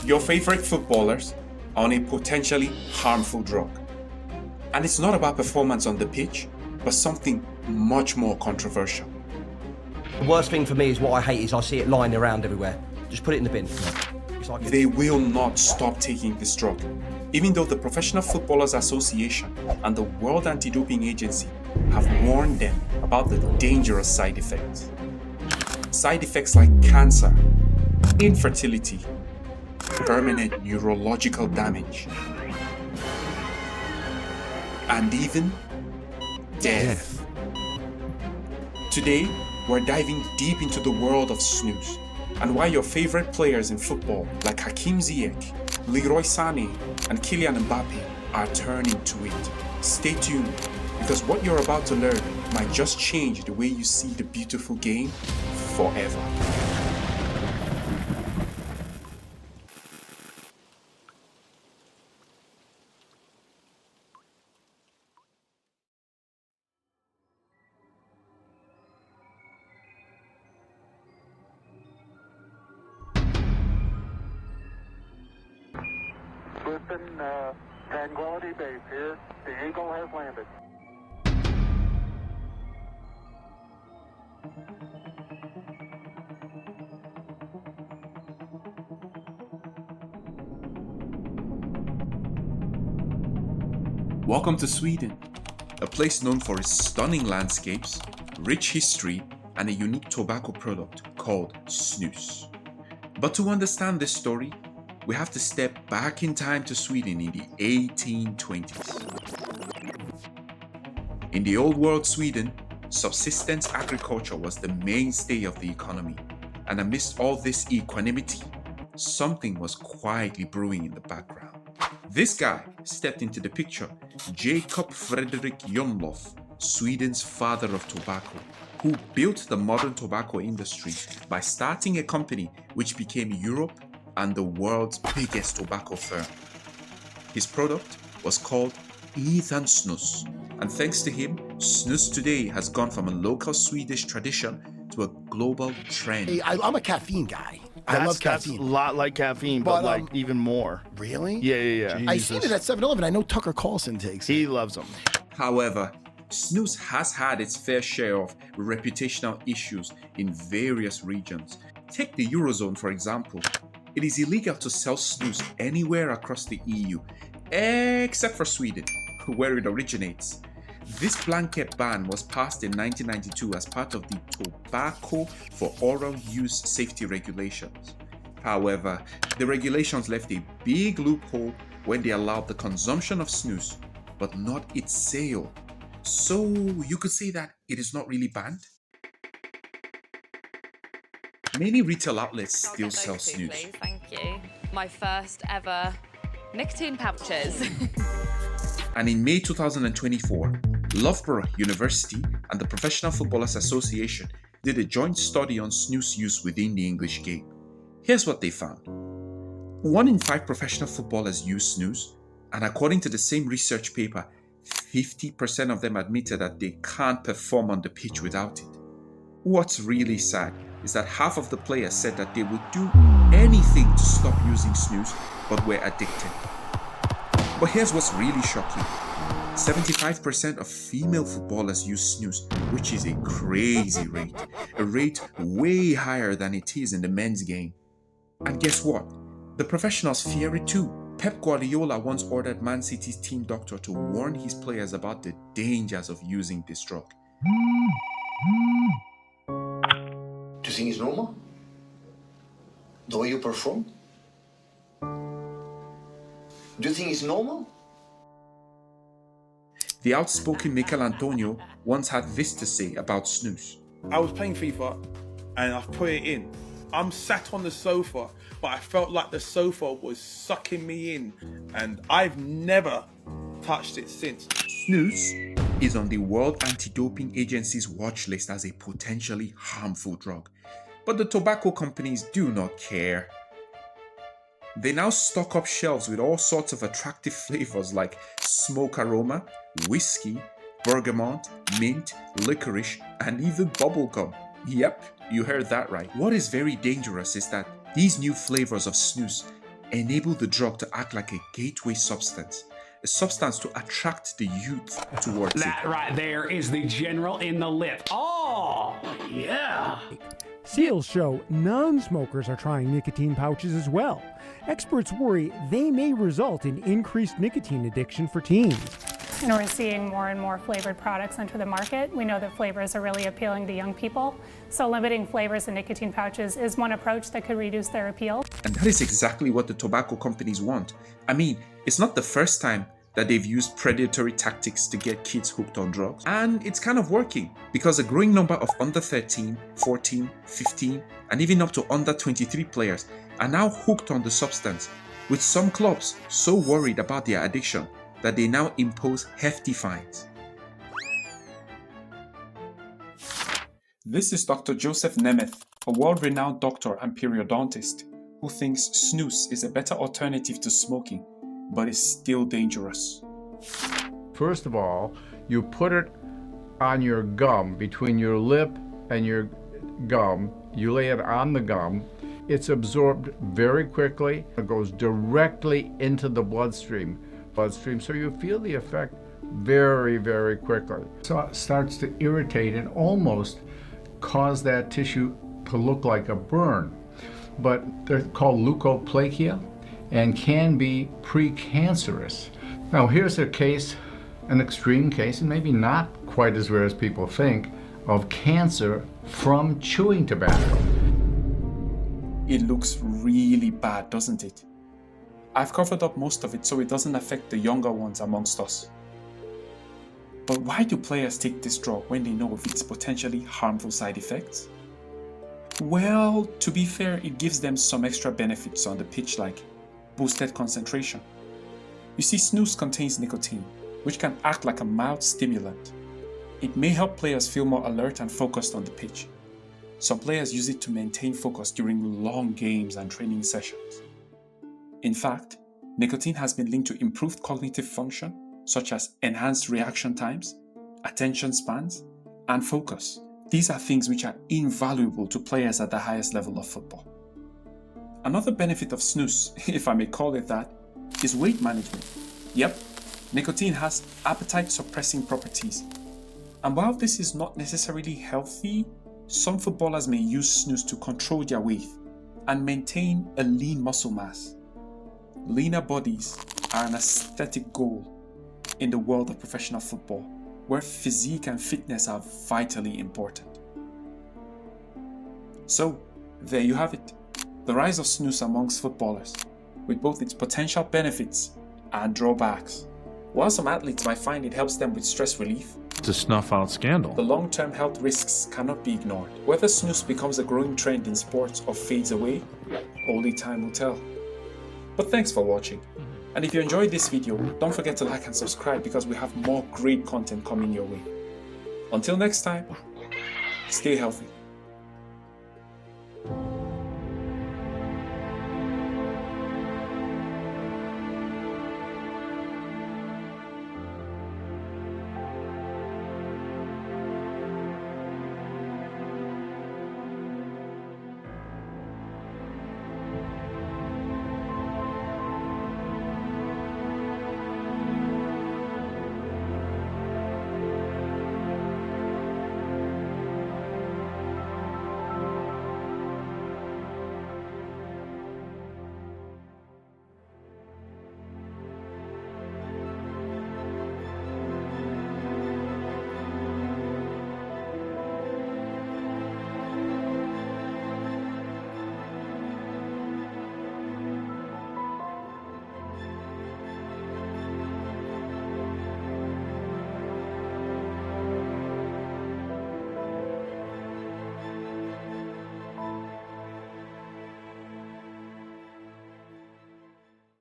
Your favorite footballers are on a potentially harmful drug. And it's not about performance on the pitch, but something much more controversial. The worst thing for me is what I hate is I see it lying around everywhere. Just put it in the bin. It's like They will not stop taking this drug, even though the Professional Footballers Association and the World Anti-Doping Agency have warned them about the dangerous side effects. Side effects like cancer, infertility, permanent neurological damage, and even death. Today, we're diving deep into the world of snooze and why your favorite players in football like Hakim Ziyech, Leroy Sané, and Kylian Mbappe are turning to it. Stay tuned, because what you're about to learn might just change the way you see the beautiful game forever. Houston, Tranquility Base here. The Eagle has landed. Welcome to Sweden, a place known for its stunning landscapes, rich history, and a unique tobacco product called snus. But to understand this story, we have to step back in time to Sweden in the 1820s. In the old world Sweden, subsistence agriculture was the mainstay of the economy, and amidst all this equanimity, something was quietly brewing in the background. This guy stepped into the picture, Jacob Fredrik Jonlof, Sweden's father of tobacco, who built the modern tobacco industry by starting a company which became Europe and the world's biggest tobacco firm. His product was called Ethan Snus, and thanks to him, snus today has gone from a local Swedish tradition to a global trend. Hey, I'm a caffeine guy. I love That's caffeine. a lot like caffeine, but like even more. Really? Yeah. I seen it at 7-Eleven. I know Tucker Carlson takes it. He loves them. However, snus has had its fair share of reputational issues in various regions. Take the Eurozone, for example. It is illegal to sell snus anywhere across the EU, except for Sweden, where it originates. This blanket ban was passed in 1992 as part of the Tobacco for Oral Use Safety Regulations. However, the regulations left a big loophole when they allowed the consumption of snus, but not its sale. So you could say that it is not really banned? Many retail outlets still sell snus. Please, thank you. My first ever nicotine pouches. And in May 2024, Loughborough University and the Professional Footballers Association did a joint study on snus use within the English game. Here's what they found. 1 in 5 professional footballers use snus, and according to the same research paper, 50% of them admitted that they can't perform on the pitch without it. What's really sad is that half of the players said that they would do anything to stop using snus, but were addicted. But here's what's really shocking. 75% of female footballers use snus, which is a crazy rate. A rate way higher than it is in the men's game. And guess what? The professionals fear it too. Pep Guardiola once ordered Man City's team doctor to warn his players about the dangers of using this drug. Do you think it's normal? The way you perform? Do you think it's normal? The outspoken Mikel Antonio once had this to say about snus. I was playing FIFA and I put it in. I'm sat on the sofa, but I felt like the sofa was sucking me in, and I've never touched it since. Snus is on the World Anti-Doping Agency's watch list as a potentially harmful drug, but the tobacco companies do not care. They now stock up shelves with all sorts of attractive flavors like smoke aroma, whiskey, bergamot, mint, licorice, and even bubblegum. Yep, you heard that right. What is very dangerous is that these new flavors of snus enable the drug to act like a gateway substance, a substance to attract the youth towards That right there is the general in the lip. Oh, yeah. Seals show non-smokers are trying nicotine pouches as well. Experts worry they may result in increased nicotine addiction for teens. And we're seeing more and more flavored products enter the market. We know that flavors are really appealing to young people. So limiting flavors in nicotine pouches is one approach that could reduce their appeal. And that is exactly what the tobacco companies want. I mean, it's not the first time that they've used predatory tactics to get kids hooked on drugs. And it's kind of working, because a growing number of under 13, 14, 15, and even up to under 23 players are now hooked on the substance, with some clubs so worried about their addiction that they now impose hefty fines. This is Dr. Joseph Nemeth, a world-renowned doctor and periodontist who thinks snus is a better alternative to smoking, but is still dangerous. First of all, you put it on your gum, between your lip and your gum. You lay it on the gum. It's absorbed very quickly. It goes directly into the bloodstream, so you feel the effect very, very quickly. So it starts to irritate and almost cause that tissue to look like a burn. But they're called leukoplakia and can be precancerous. Now here's a case, an extreme case, and maybe not quite as rare as people think, of cancer from chewing tobacco. It looks really bad, doesn't it? I've covered up most of it so it doesn't affect the younger ones amongst us. But why do players take this drug when they know of its potentially harmful side effects? Well, to be fair, it gives them some extra benefits on the pitch, like boosted concentration. You see, snus contains nicotine, which can act like a mild stimulant. It may help players feel more alert and focused on the pitch. Some players use it to maintain focus during long games and training sessions. In fact, nicotine has been linked to improved cognitive function, such as enhanced reaction times, attention spans, and focus. These are things which are invaluable to players at the highest level of football. Another benefit of snus, if I may call it that, is weight management. Yep, nicotine has appetite-suppressing properties. And while this is not necessarily healthy, some footballers may use snus to control their weight and maintain a lean muscle mass. Leaner bodies are an aesthetic goal in the world of professional football, where physique and fitness are vitally important. So, there you have it, the rise of snus amongst footballers, with both its potential benefits and drawbacks. While some athletes might find it helps them with stress relief, to snuff out scandal, the long-term health risks cannot be ignored. Whether snus becomes a growing trend in sports or fades away, only time will tell. But thanks for watching. And if you enjoyed this video, don't forget to like and subscribe because we have more great content coming your way. Until next time, stay healthy.